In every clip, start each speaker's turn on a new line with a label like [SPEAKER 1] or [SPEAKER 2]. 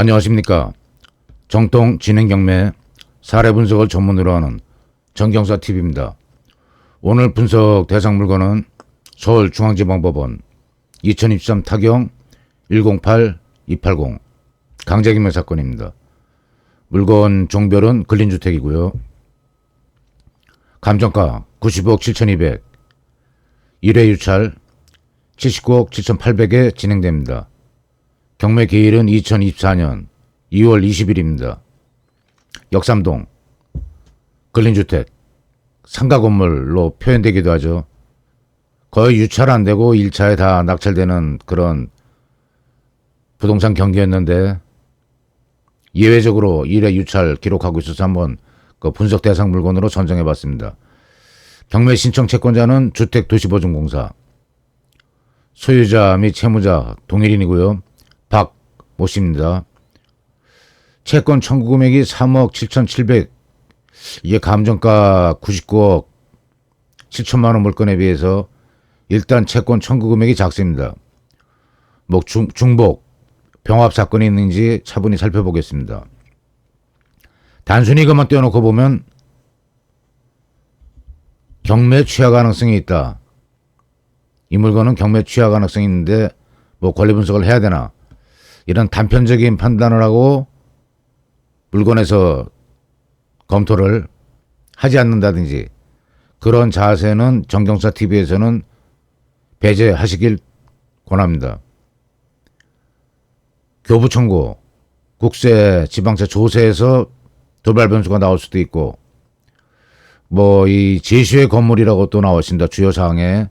[SPEAKER 1] 안녕하십니까. 정통 진행경매 사례 분석을 전문으로 하는 정경사TV입니다. 오늘 분석 대상 물건은 서울중앙지방법원 2023 타경 108280 강제경매 사건입니다. 물건 종별은 근린주택이고요. 감정가 90억 7200, 1회 유찰 79억 7800에 진행됩니다. 경매 기일은 2024년 2월 20일입니다. 역삼동 근린주택 상가 건물로 표현되기도 하죠. 거의 유찰 안 되고 1차에 다 낙찰되는 그런 부동산 경기였는데 예외적으로 1회 유찰 기록하고 있어서 한번 그 분석 대상 물건으로 선정해 봤습니다. 경매 신청 채권자는 주택도시보증공사, 소유자 및 채무자 동일인이고요. 박 모씨입니다. 채권 청구 금액이 3억 7,700, 이게 감정가 99억 7천만 원 물건에 비해서 일단 채권 청구 금액이 작습니다. 중복, 병합 사건이 있는지 차분히 살펴보겠습니다. 단순히 이것만 떼어놓고 보면 경매 취하 가능성이 있다. 이 물건은 경매 취하 가능성이 있는데 권리 분석을 해야 되나, 이런 단편적인 판단을 하고 물건에서 검토를 하지 않는다든지 그런 자세는 정경사TV에서는 배제하시길 권합니다. 교부 청구, 국세, 지방세, 조세에서 돌발 변수가 나올 수도 있고, 이 제시의 건물이라고 또 나왔습니다. 주요 사항에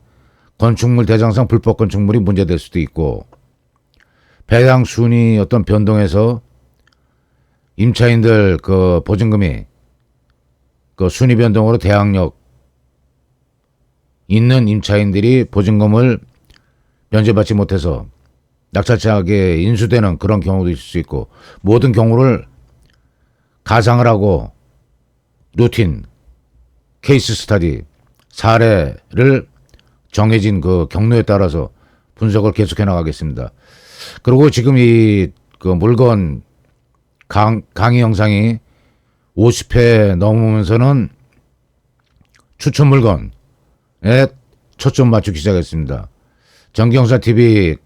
[SPEAKER 1] 건축물 대장상 불법 건축물이 문제될 수도 있고, 배당 순위 어떤 변동에서 임차인들 그 보증금이 그 순위 변동으로 대항력 있는 임차인들이 보증금을 면제받지 못해서 낙찰자에게 인수되는 그런 경우도 있을 수 있고, 모든 경우를 가상을 하고 루틴, 케이스 스터디, 사례를 정해진 그 경로에 따라서 분석을 계속해 나가겠습니다. 그리고 지금 이 그 물건 강의 영상이 50회 넘으면서는 추천 물건에 초점 맞추기 시작했습니다. 정경사TV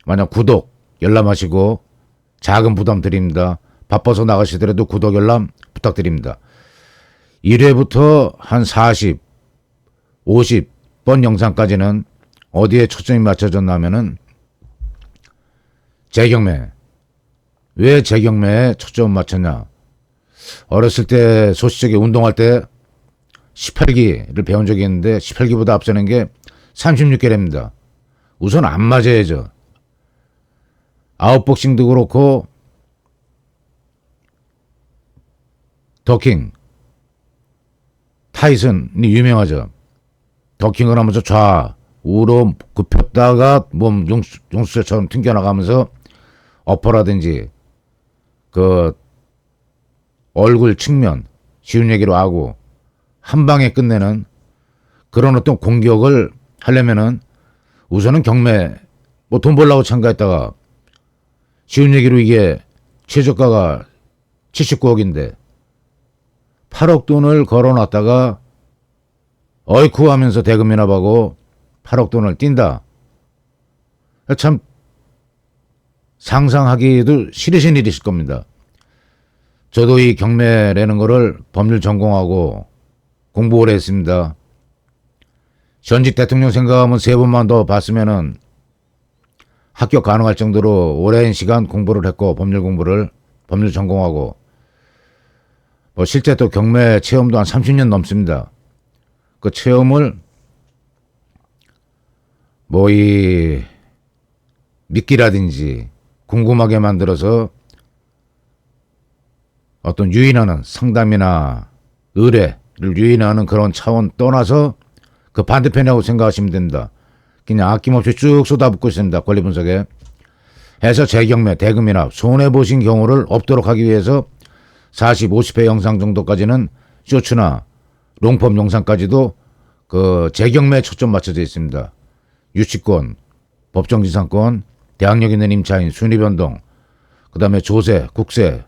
[SPEAKER 1] 만약 구독 열람하시고, 작은 부담 드립니다. 바빠서 나가시더라도 구독 열람 부탁드립니다. 1회부터 한 40, 50번 영상까지는 어디에 초점이 맞춰졌냐면은 재경매. 왜 재경매에 초점 맞췄냐? 어렸을 때 소시적에 운동할 때 18기를 배운 적이 있는데 18기보다 앞서는 게 36개랍니다. 우선 안 맞아야죠. 아웃복싱도 그렇고 더킹, 타이슨이 유명하죠. 더킹을 하면서 좌우로 굽혔다가 몸 용수철처럼 튕겨나가면서 어퍼라든지 그 얼굴 측면, 쉬운 얘기로 하고 한 방에 끝내는 그런 어떤 공격을 하려면은 우선은 경매, 돈 벌려고 참가했다가 쉬운 얘기로 이게 최저가가 79억인데 8억 돈을 걸어놨다가 어이쿠 하면서 대금이납하고 8억 돈을 띈다. 참 상상하기도 싫으신 일이실 겁니다. 저도 이 경매라는 거를 법률 전공하고 공부 오래 했습니다. 전직 대통령 생각하면 3번만 더 봤으면은 합격 가능할 정도로 오랜 시간 공부를 했고, 법률 전공하고 실제 또 경매 체험도 한 30년 넘습니다. 그 체험을 이 미끼라든지 궁금하게 만들어서 어떤 유인하는 상담이나 의뢰를 유인하는 그런 차원 떠나서 그 반대편이라고 생각하시면 됩니다. 그냥 아낌없이 쭉 쏟아붓고 있습니다. 권리 분석에. 해서 재경매, 대금이나 손해보신 경우를 없도록 하기 위해서 40, 50회 영상 정도까지는 쇼츠나 롱폼 영상까지도 그 재경매에 초점 맞춰져 있습니다. 유치권, 법정지상권, 대항력 있는 임차인, 순위변동, 그다음에 조세, 국세,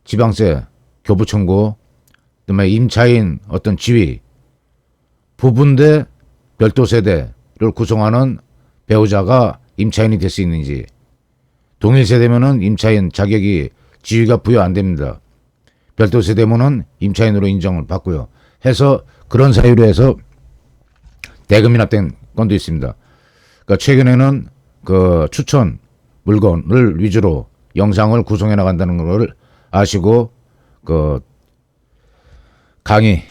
[SPEAKER 1] 지방세, 교부 청구, 그다음에 임차인 어떤 지위, 부분대 별도 세대를 구성하는 배우자가 임차인이 될 수 있는지, 동일 세대면은 임차인 자격이 지위가 부여 안 됩니다. 별도 세대면은 임차인으로 인정을 받고요. 해서 그런 사유로 해서 대금 미납된 건도 있습니다. 그러니까 최근에는 그 추천 물건을 위주로 영상을 구성해 나간다는 걸 아시고 그 강의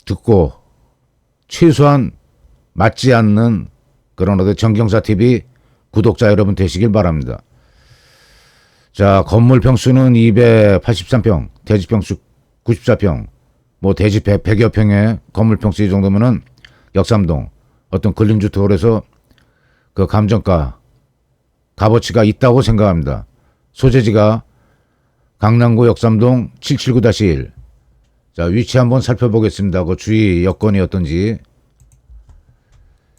[SPEAKER 1] 듣고 최소한 맞지 않는 그런 어떤 정경사 TV 구독자 여러분 되시길 바랍니다. 자, 건물 평수는 283평, 대지 평수 94평, 뭐 대지 100여 평의 건물 평수 이 정도면은 역삼동 어떤 근린주택으로 해서 그 감정가 값어치가 있다고 생각합니다. 소재지가 강남구 역삼동 779-1. 자, 위치 한번 살펴보겠습니다. 그 주위 여건이 어떤지.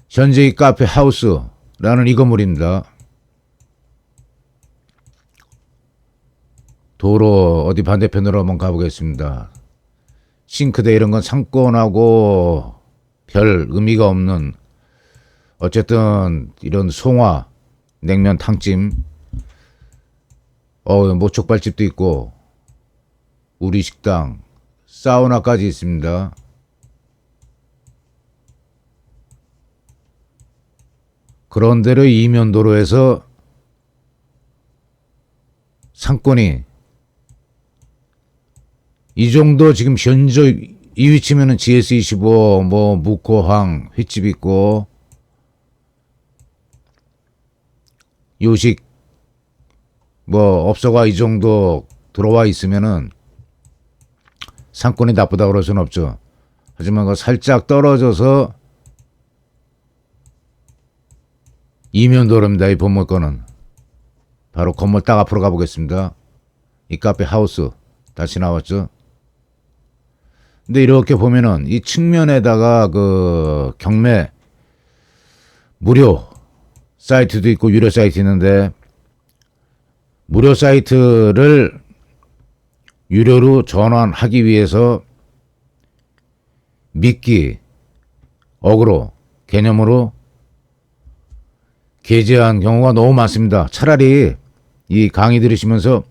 [SPEAKER 1] 현재 이 카페 하우스라는 이 건물입니다. 도로 어디 반대편으로 한번 가보겠습니다. 싱크대 이런 건 상권하고 별 의미가 없는, 어쨌든 이런 송화, 냉면, 탕찜, 뭐 족발집도 있고 우리 식당, 사우나까지 있습니다. 그런데로 이면도로에서 상권이 이 정도 지금 현재 이 위치면은 GS25 뭐 묵호항 횟집 있고 요식 뭐 업소가 이 정도 들어와 있으면은 상권이 나쁘다 그럴 수는 없죠. 하지만 그 살짝 떨어져서 이면도로입니다. 이 본물건은 바로 건물 딱 앞으로 가보겠습니다. 이 카페 하우스 다시 나왔죠. 근데 이렇게 보면은 이 측면에다가 그 경매 무료 사이트도 있고 유료 사이트 있는데, 무료 사이트를 유료로 전환하기 위해서 미끼, 어그로 개념으로 게재한 경우가 너무 많습니다. 차라리 이 강의 들으시면서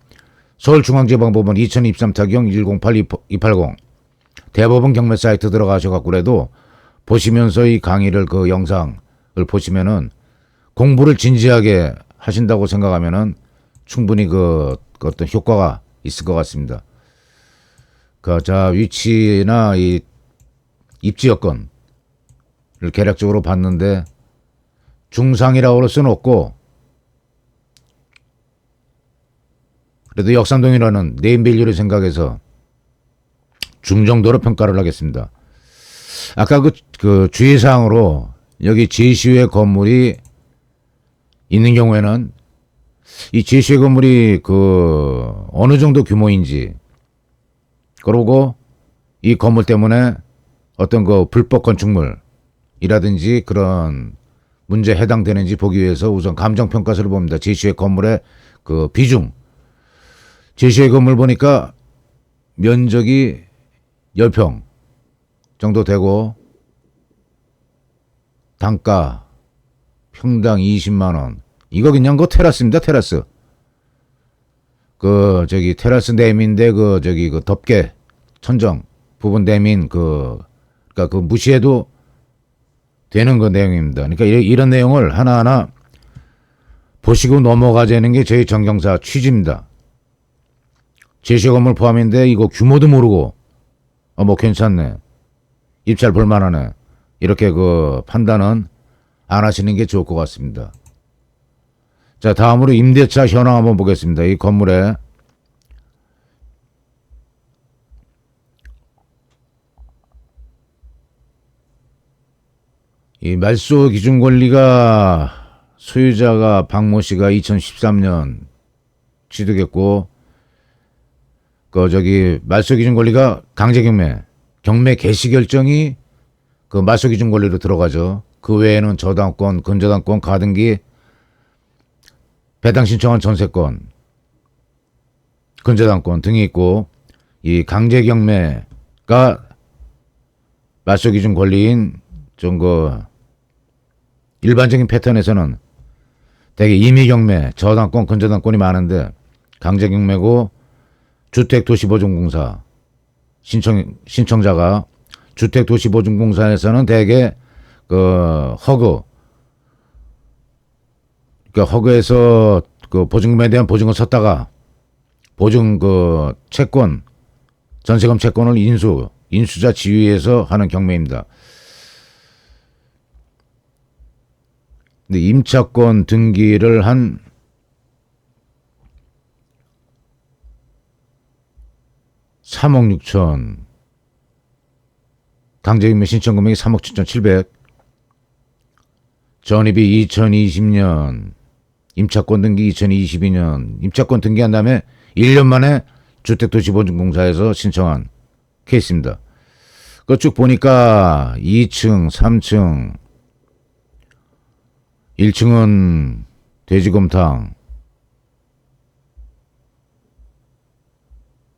[SPEAKER 1] 서울중앙지방법원 2023타경 108280 대법원 경매 사이트 들어가셔갖고 그래도 보시면서 이 강의를 그 영상을 보시면은 공부를 진지하게 하신다고 생각하면은 충분히 그 어떤 효과가 있을 것 같습니다. 자, 위치나 이 입지 여건을 개략적으로 봤는데 중상이라고 할 수는 없고, 그래도 역삼동이라는 네임밸류를 생각해서 중정도로 평가를 하겠습니다. 아까 그 주의사항으로 여기 제시의 건물이 있는 경우에는 이 제시의 건물이 그 어느 정도 규모인지, 그리고 이 건물 때문에 어떤 그 불법 건축물이라든지 그런 문제에 해당되는지 보기 위해서 우선 감정평가서를 봅니다. 제시의 건물의 그 비중. 제시의 건물 보니까 면적이 10평 정도 되고 단가 평당 20만원. 이거 그냥 그 테라스입니다. 테라스. 그 저기 테라스 내민데 그 저기 그 덮개 천정 부분 내민 그러니까 그 무시해도 되는 그 내용입니다. 그러니까 이런 내용을 하나하나 보시고 넘어가자는 게 저희 정경사 취지입니다. 제시 건물 포함인데 이거 규모도 모르고 뭐 괜찮네, 입찰 볼만하네, 이렇게 그 판단은 안 하시는 게 좋을 것 같습니다. 자, 다음으로 임대차 현황 한번 보겠습니다. 이 건물에 이 말소 기준 권리가 소유자가 박모 씨가 2013년 취득했고, 그 저기 말소 기준 권리가 강제 경매 개시 결정이 그 말소 기준 권리로 들어가죠. 그 외에는 저당권, 근저당권, 가등기, 배당 신청한 전세권, 근저당권 등이 있고 이 강제 경매가 말소 기준 권리인 좀 그 일반적인 패턴에서는 대개 임의 경매, 저당권, 근저당권이 많은데 강제 경매고 주택도시보증공사 신청자가 주택도시보증공사에서는 대개 그 그러니까 허그에서 그 보증금에 대한 보증을 섰다가 보증 그 채권 전세금 채권을 인수자 지위에서 하는 경매입니다. 근데 임차권 등기를 한 3억 6천 강제경매 신청 금액이 3억 7천 7백 전입이 2020년 임차권 등기 2022년 임차권 등기한 다음에 1년 만에 주택도시보증공사에서 신청한 케이스입니다. 그 쭉 보니까 2층, 3층, 1층은 돼지곰탕,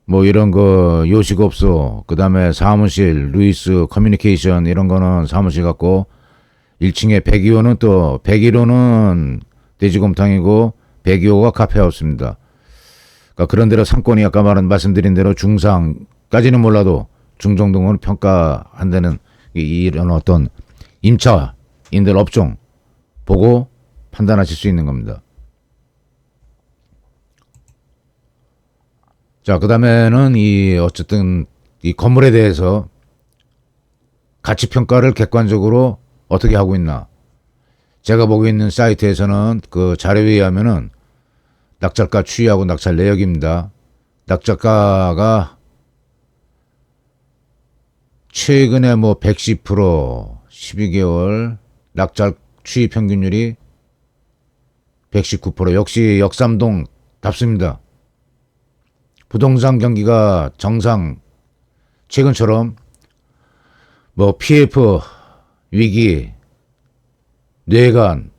[SPEAKER 1] 뭐 이런 거 요식업소, 그 다음에 사무실, 루이스 커뮤니케이션 이런 거는 사무실 같고 1층에 102호는 또 101호는 돼지곰탕이고 102호가 카페하우스입니다. 그러니까 그런 대로 상권이 아까 말씀드린 대로 중상까지는 몰라도 중정도는 평가한다는 이런 어떤 임차인들 업종 보고 판단하실 수 있는 겁니다. 자, 그 다음에는 어쨌든 이 건물에 대해서 가치 평가를 객관적으로 어떻게 하고 있나. 제가 보고 있는 사이트에서는 그 자료에 의하면은 낙찰가 추이하고 낙찰 내역입니다. 낙찰가가 최근에 뭐 110%, 12개월 낙찰 추이 평균율이 119% 역시 역삼동 답습니다. 부동산 경기가 정상 최근처럼 뭐 PF 위기 뇌관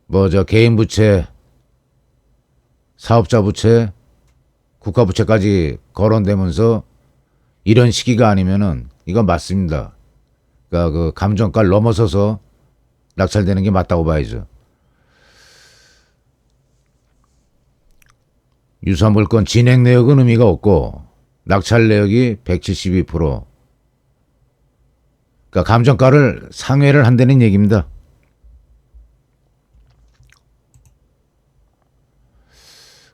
[SPEAKER 1] 뭐 저 개인 부채 사업자 부채 국가 부채까지 거론되면서 이런 시기가 아니면은 이건 맞습니다. 그러니까 그 감정가를 넘어서서 낙찰되는 게 맞다고 봐야죠. 유사 물건 진행 내역은 의미가 없고 낙찰 내역이 172%. 그러니까 감정가를 상회를 한다는 얘기입니다.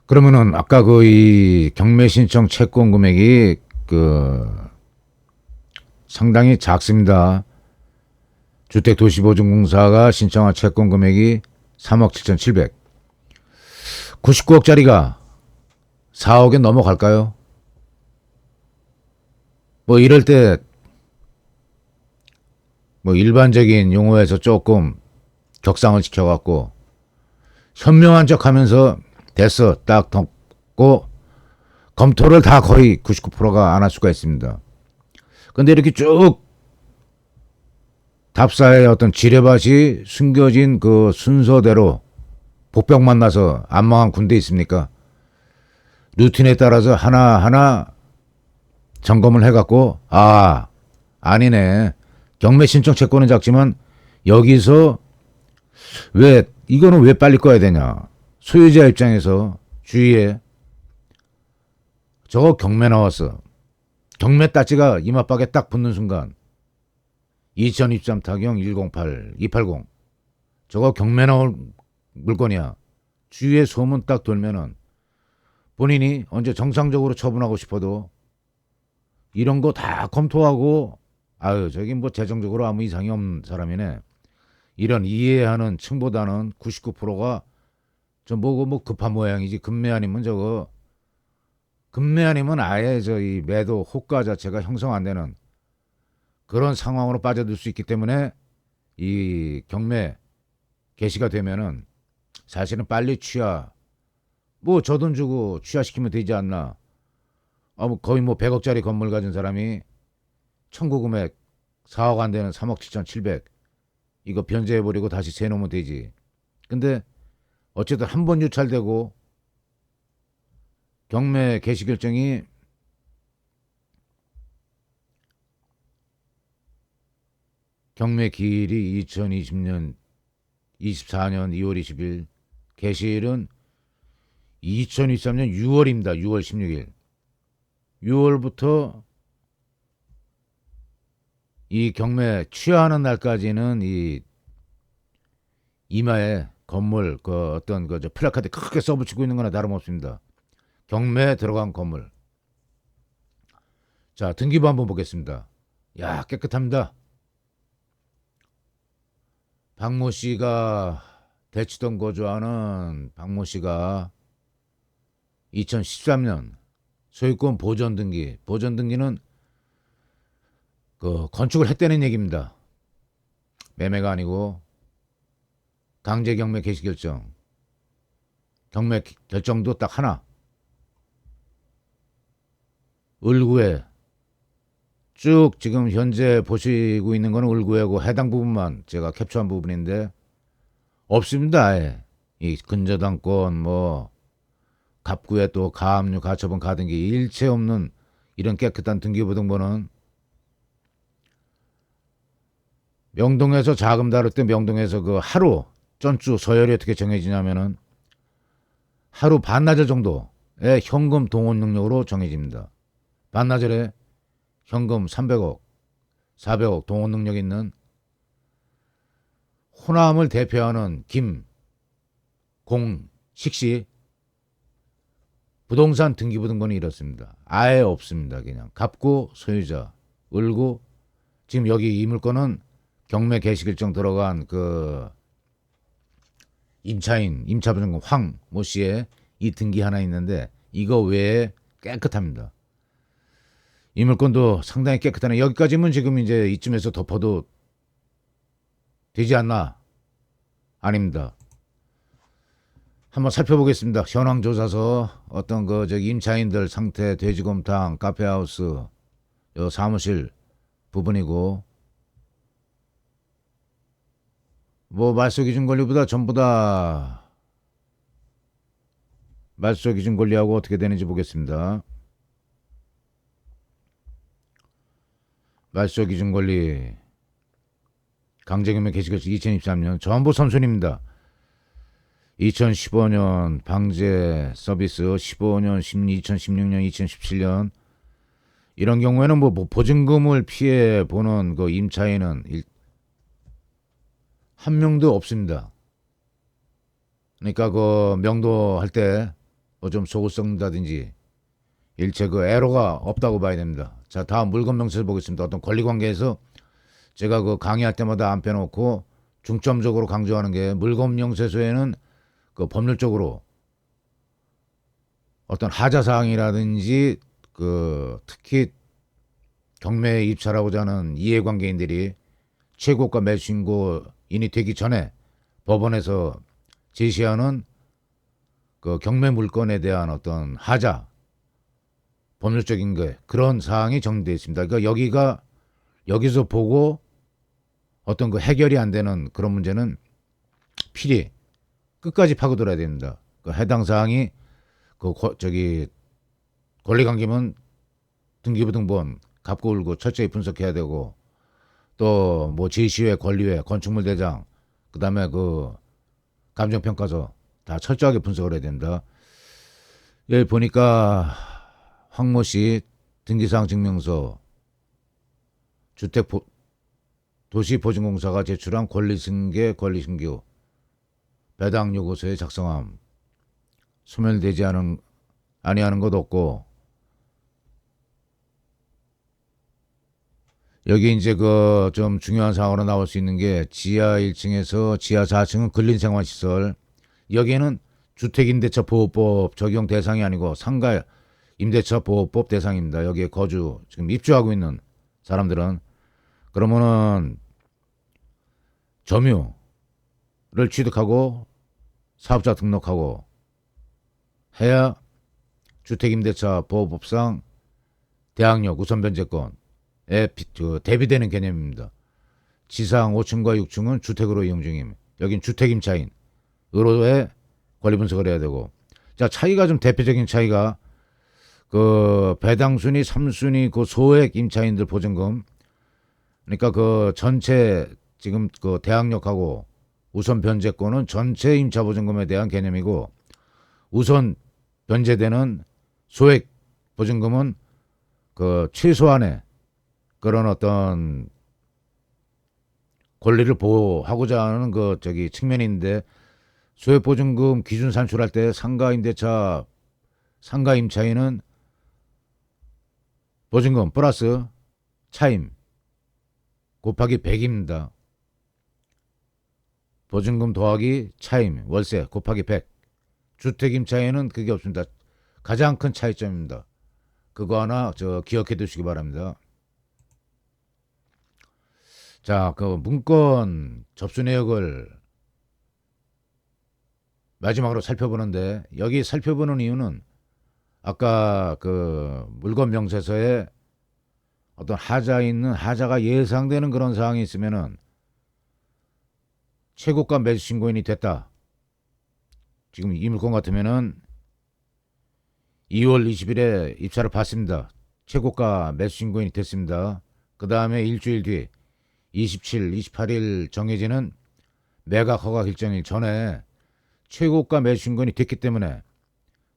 [SPEAKER 1] 그러면은 아까 그 이 경매 신청 채권 금액이 그 상당히 작습니다. 주택도시보증공사가 신청한 채권 금액이 3억 7천 7백 99억짜리가 4억에 넘어갈까요? 뭐 이럴 때 뭐 일반적인 용어에서 조금 격상을 지켜갖고 현명한 척 하면서 됐어 딱 덮고 검토를 다 거의 99%가 안 할 수가 있습니다. 근데 이렇게 쭉 답사의 어떤 지뢰밭이 숨겨진 그 순서대로 복병 만나서 안 망한 군대 있습니까? 루틴에 따라서 하나하나 점검을 해갖고 아니네. 경매 신청 채권은 작지만 여기서 이거는 왜 빨리 꺼야 되냐. 소유자 입장에서 주위에 저거 경매 나왔어. 경매 따지가 이마박에 딱 붙는 순간 2023 타경 108, 280 저거 경매 나올 물건이야. 주위에 소문 딱 돌면은 본인이 언제 정상적으로 처분하고 싶어도 이런 거 다 검토하고 저기 뭐 재정적으로 아무 이상이 없는 사람이네. 이런 이해하는 층보다는 99%가 저 뭐 급한 모양이지. 금매 아니면 금매 아니면 아예 이 매도 호가 자체가 형성 안 되는 그런 상황으로 빠져들 수 있기 때문에 이 경매 개시가 되면은 사실은 빨리 뭐 저 돈 주고 취하시키면 되지 않나. 뭐 거의 뭐 100억짜리 건물 가진 사람이 청구 금액 4억 안 되는 3억 7천 7백 이거 변제해버리고 다시 세놓으면 되지. 근데 어쨌든 한 번 유찰되고 경매 개시 결정이 경매 기일이 2020년 24년 2월 20일, 개시일은 2023년 6월입니다. 6월 16일. 6월부터 이 경매 취하하는 날까지는 이 이마에 건물 그 어떤 그 플래카드 크게 써붙이고 있는 거나 다름없습니다. 경매에 들어간 건물. 자, 등기부 한번 보겠습니다. 야, 깨끗합니다. 박모 씨가 대치동 거주하는 박모 씨가 2013년 소유권 보전 등기, 보전 등기는 그 건축을 했다는 얘기입니다. 매매가 아니고 강제 경매 개시 결정. 경매 결정도 딱 하나. 을구에 쭉 지금 현재 보시고 있는 거는 을구에고 해당 부분만 제가 캡처한 부분인데 없습니다. 아예. 이 근저당권 뭐 갑구에 또 가압류 가처분 가등기 일체 없는 이런 깨끗한 등기부 등본은 명동에서 자금 다룰 때 명동에서 그 하루 전주 서열이 어떻게 정해지냐면은 하루 반나절 정도의 현금 동원 능력으로 정해집니다. 반나절에 현금 300억, 400억 동원 능력 있는 호남을 대표하는 김공식씨 부동산 등기부 등본이 이렇습니다. 아예 없습니다. 그냥 갑구 소유자, 을구 지금 여기 이 물건은 경매 개시 결정 들어간 그 임차인, 임차부등본 황모 씨의 이 등기 하나 있는데 이거 외에 깨끗합니다. 이 물건도 상당히 깨끗하네. 여기까지면 지금 이제 이쯤에서 덮어도 되지 않나? 아닙니다. 한번 살펴보겠습니다. 현황조사서 어떤 그 저기 임차인들 상태, 돼지곰탕, 카페하우스, 요 사무실 부분이고 뭐 말소기준 권리보다 전부 다 말소기준 권리하고 어떻게 되는지 보겠습니다. 말소기준 권리 강제경매 개시결정 2023년 전부 선순입니다. 2015년 방제 서비스, 15년, 2016년, 2017년 이런 경우에는 뭐 보증금을 피해 보는 그 임차인은 한 명도 없습니다. 그러니까 그 명도할 때 뭐 좀 속을 썩는다든지 일체 그 애로가 없다고 봐야 됩니다. 자, 다음 물건 명세서 보겠습니다. 어떤 권리관계에서 제가 그 강의할 때마다 안 빼놓고 중점적으로 강조하는 게 물건 명세서에는 그 법률적으로 어떤 하자 사항이라든지 그 특히 경매에 입찰하고자 하는 이해관계인들이 최고가 매수인고인이 되기 전에 법원에서 제시하는 그 경매 물건에 대한 어떤 하자 법률적인 게 그런 사항이 정리되어 있습니다. 그러니까 여기서 보고 어떤 그 해결이 안 되는 그런 문제는 필히 끝까지 파고들어야 됩니다. 그 해당 사항이 그 저기 권리관계면 등기부 등본 갑고 울고 철저히 분석해야 되고 또 뭐 제시회, 권리회, 건축물 대장 그다음에 그 감정평가서 다 철저하게 분석을 해야 됩니다. 여기 보니까 황모 씨 등기사항 증명서 도시보증공사가 제출한 권리승계, 권리승교 배당 요구서에 작성함 소멸되지 아니하는 것 없고 여기 이제 그 좀 중요한 사항으로 나올 수 있는 게 지하 1층에서 지하 4층은 근린생활시설 여기에는 주택임대차보호법 적용 대상이 아니고 상가 임대차보호법 대상입니다. 여기에 거주 지금 입주하고 있는 사람들은 그러면은 점유를 취득하고 사업자 등록하고 해야 주택임대차보호법상 대항력 우선변제권에 대비되는 개념입니다. 지상 5층과 6층은 주택으로 이용 중임. 여긴 주택임차인 으로의 권리 분석을 해야 되고 자 차이가 좀 대표적인 차이가 그 배당순위 3순위 그 소액 임차인들 보증금, 그러니까 그 전체 지금 그 대항력하고 우선 변제권은 전체 임차 보증금에 대한 개념이고, 우선 변제되는 소액 보증금은 그 최소한의 그런 어떤 권리를 보호하고자 하는 그 저기 측면인데, 소액 보증금 기준 산출할 때 상가 임대차 상가 임차인은 보증금 플러스 차임 곱하기 100입니다. 보증금 더하기 차임 월세 곱하기 100. 주택 임차인은 그게 없습니다. 가장 큰 차이점입니다. 그거 하나 저 기억해 두시기 바랍니다. 자, 그 문건 접수 내역을 마지막으로 살펴보는데, 여기 살펴보는 이유는 아까 그 물건 명세서에 어떤 하자가 예상되는 그런 사항이 있으면은 최고가 매수 신고인이 됐다. 지금 이 물건 같으면은 2월 20일에 입찰을 받습니다. 최고가 매수 신고인이 됐습니다. 그 다음에 일주일 뒤 27, 28일 정해지는 매각 허가 결정일 전에 최고가 매수 신고인이 됐기 때문에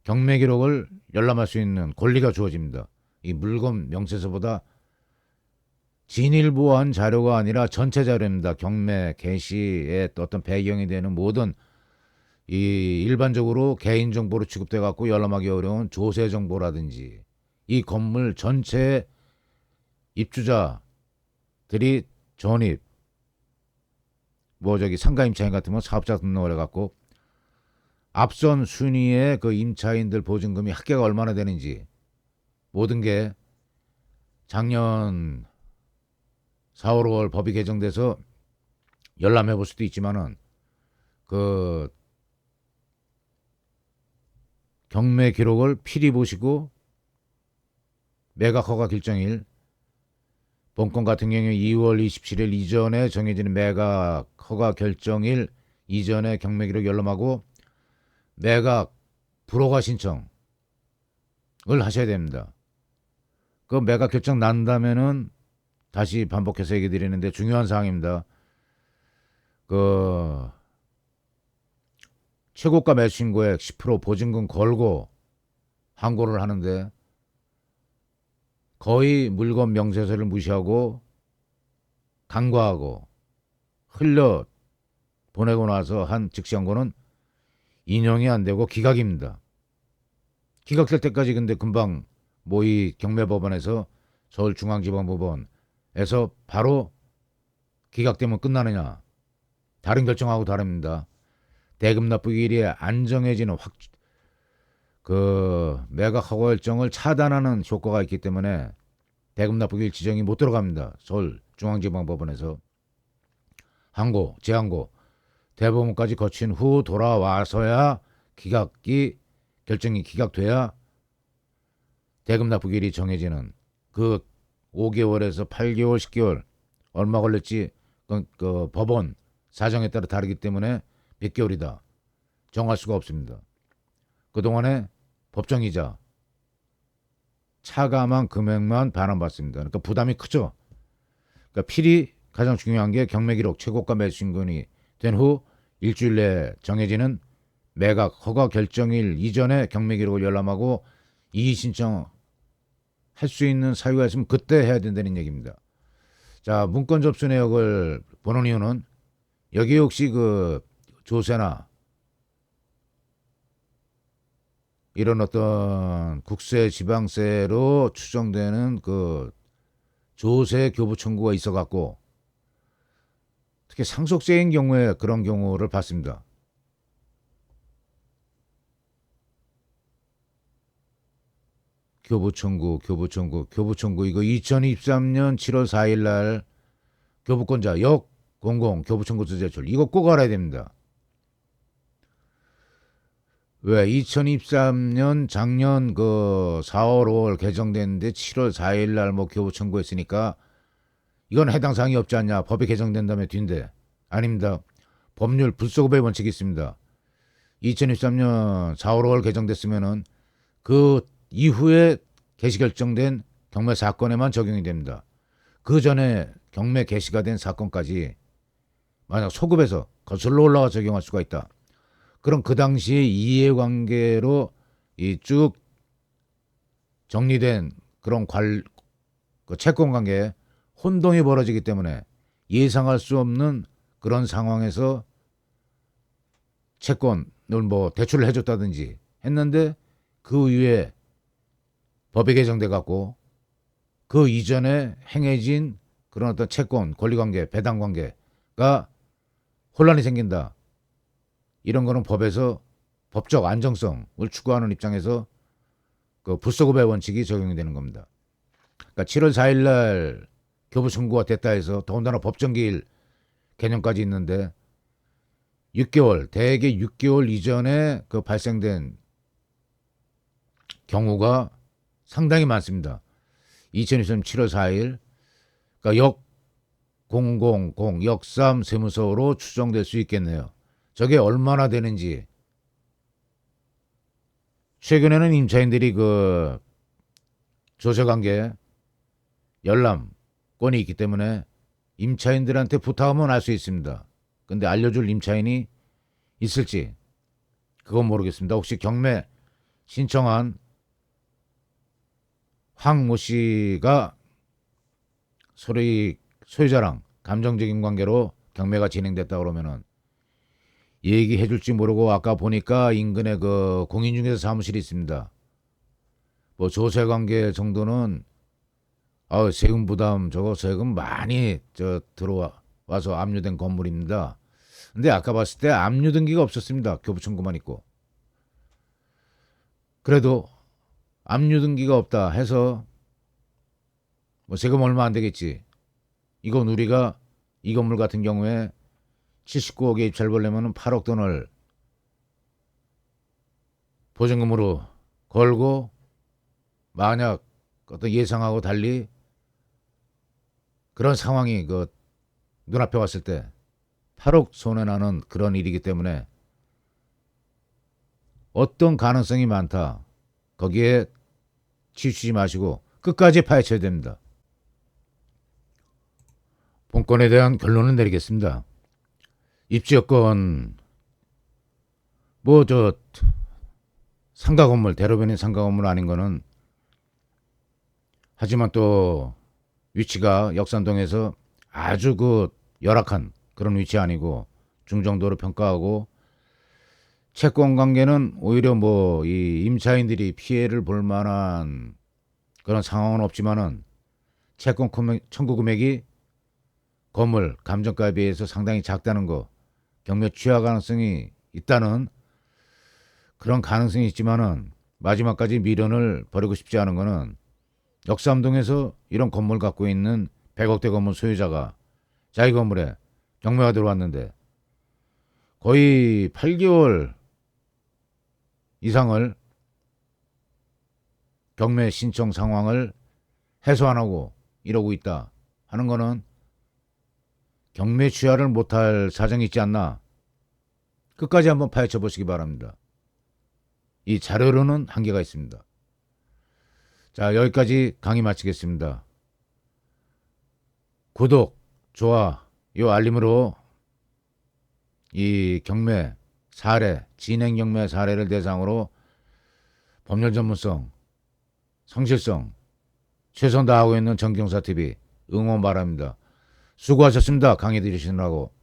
[SPEAKER 1] 경매 기록을 열람할 수 있는 권리가 주어집니다. 이 물건 명세서보다 진일보한 자료가 아니라 전체 자료입니다. 경매 개시의 어떤 배경이 되는 모든 이 일반적으로 개인 정보로 취급돼 갖고 열람하기 어려운 조세 정보라든지 이 건물 전체 입주자들이 전입 뭐 저기 상가 임차인 같으면 사업자 등록을 해갖고 앞선 순위의 그 임차인들 보증금이 합계가 얼마나 되는지 모든 게 작년 4월 5월 법이 개정돼서 열람해 볼 수도 있지만은 그 경매 기록을 필히 보시고 매각 허가 결정일, 본건 같은 경우에 2월 27일 이전에 정해지는 매각 허가 결정일 이전에 경매 기록 열람하고 매각 불허가 신청을 하셔야 됩니다. 그 매각 결정 난다면은 다시 반복해서 얘기 드리는데 중요한 사항입니다. 그 최고가 매수 신고액 10% 보증금 걸고 항고를 하는데 거의 물건 명세서를 무시하고 간과하고 흘려 보내고 나서 한 즉시 항고는 인용이 안 되고 기각입니다. 기각될 때까지 근데 금방 뭐 이 경매법원에서 서울중앙지방법원에서 바로 기각되면 끝나느냐? 다른 결정하고 다릅니다. 대금 납부일이 안 정해지는 그 매각 허가 결정을 차단하는 효과가 있기 때문에 대금 납부일 지정이 못 들어갑니다. 서울중앙지방법원에서 항고, 재항고, 대법원까지 거친 후 돌아와서야 결정이 기각돼야 대금 납부일이 정해지는 그 5개월에서 8개월, 10개월 얼마 걸렸지 그 법원 사정에 따라 다르기 때문에 몇 개월이다 정할 수가 없습니다. 그동안에 법정이자 차감한 금액만 반환받습니다. 그러니까 부담이 크죠. 그러니까 필히 가장 중요한 게 경매기록 최고가 매수 신고인이 된 후 일주일 내에 정해지는 매각 허가 결정일 이전에 경매기록을 열람하고 이의 신청 할 수 있는 사유가 있으면 그때 해야 된다는 얘기입니다. 자, 문건 접수 내역을 보는 이유는 여기 혹시 그 조세나 이런 어떤 국세, 지방세로 추정되는 그 조세 교부 청구가 있어 갖고 특히 상속세인 경우에 그런 경우를 봤습니다. 교부 청구 이거 2023년 7월 4일 날 교부권자 역 공공 교부 청구서 제출 이거 꼭 알아야 됩니다. 왜 2023년 작년 그 4월 5월 개정됐는데 7월 4일 날 뭐 교부 청구했으니까 이건 해당 사항이 없지 않냐. 법이 개정된 다음에 뒤인데 아닙니다. 법률 불소급의 원칙이 있습니다. 2023년 4월 5월 개정됐으면은 그 이후에 개시 결정된 경매 사건에만 적용이 됩니다. 그 전에 경매 개시가 된 사건까지 만약 소급해서 거슬러 올라가 적용할 수가 있다. 그럼 그 당시의 이해관계로 이 쭉 정리된 그런 그 채권 관계에 혼동이 벌어지기 때문에 예상할 수 없는 그런 상황에서 채권을 뭐 대출을 해줬다든지 했는데 그 이후에 법이 개정돼 갖고 그 이전에 행해진 그런 어떤 채권 권리관계 배당관계가 혼란이 생긴다. 이런 거는 법에서 법적 안정성을 추구하는 입장에서 그 불소급의 원칙이 적용이 되는 겁니다. 그러니까 7월 4일 날 교부 청구가 됐다 해서 더군다나 법정기일 개념까지 있는데 6개월, 대개 6개월 이전에 그 발생된 경우가 상당히 많습니다. 2023년 7월 4일, 그러니까 역 000, 역3 세무서로 추정될 수 있겠네요. 저게 얼마나 되는지. 최근에는 임차인들이 그 조세관계 열람권이 있기 때문에 임차인들한테 부탁하면 알 수 있습니다. 근데 알려줄 임차인이 있을지 그건 모르겠습니다. 혹시 경매 신청한 황모 씨가 소유자랑 감정적인 관계로 경매가 진행됐다 그러면은 얘기해 줄지 모르고 아까 보니까 인근에 그 공인중개사 사무실이 있습니다. 뭐 조세 관계 정도는 세금 부담 저거 세금 많이 들어와서 압류된 건물입니다. 근데 아까 봤을 때 압류 등기가 없었습니다. 교부 청구만 있고. 그래도 압류 등기가 없다 해서 뭐 세금 얼마 안 되겠지. 이건 우리가 이 건물 같은 경우에 79억에 입찰 벌려면 8억 돈을 보증금으로 걸고 만약 어떤 예상하고 달리 그런 상황이 그 눈앞에 왔을 때 8억 손해나는 그런 일이기 때문에 어떤 가능성이 많다. 거기에 치우치지 마시고 끝까지 파헤쳐야 됩니다. 본건에 대한 결론을 내리겠습니다. 입주여건 뭐 상가 건물 대로변인 상가 건물 아닌 거는 하지만 또 위치가 역산동에서 아주 그 열악한 그런 위치 아니고 중정도로 평가하고 채권 관계는 오히려 뭐 이 임차인들이 피해를 볼 만한 그런 상황은 없지만은 채권 청구 금액이 건물 감정가에 비해서 상당히 작다는 거 경매 취하 가능성이 있다는 그런 가능성이 있지만은 마지막까지 미련을 버리고 싶지 않은 거는 역삼동에서 이런 건물 갖고 있는 100억대 건물 소유자가 자기 건물에 경매가 들어왔는데 거의 8개월 이상을 경매 신청 상황을 해소 안 하고 이러고 있다 하는 거는 경매 취하를 못할 사정이 있지 않나. 끝까지 한번 파헤쳐 보시기 바랍니다. 이 자료로는 한계가 있습니다. 자, 여기까지 강의 마치겠습니다. 구독, 좋아, 요 알림으로 이 경매 사례, 진행 경매 사례를 대상으로 법률 전문성, 성실성 최선 다하고 있는 정경사TV 응원 바랍니다. 수고하셨습니다. 강의 들으시느라고.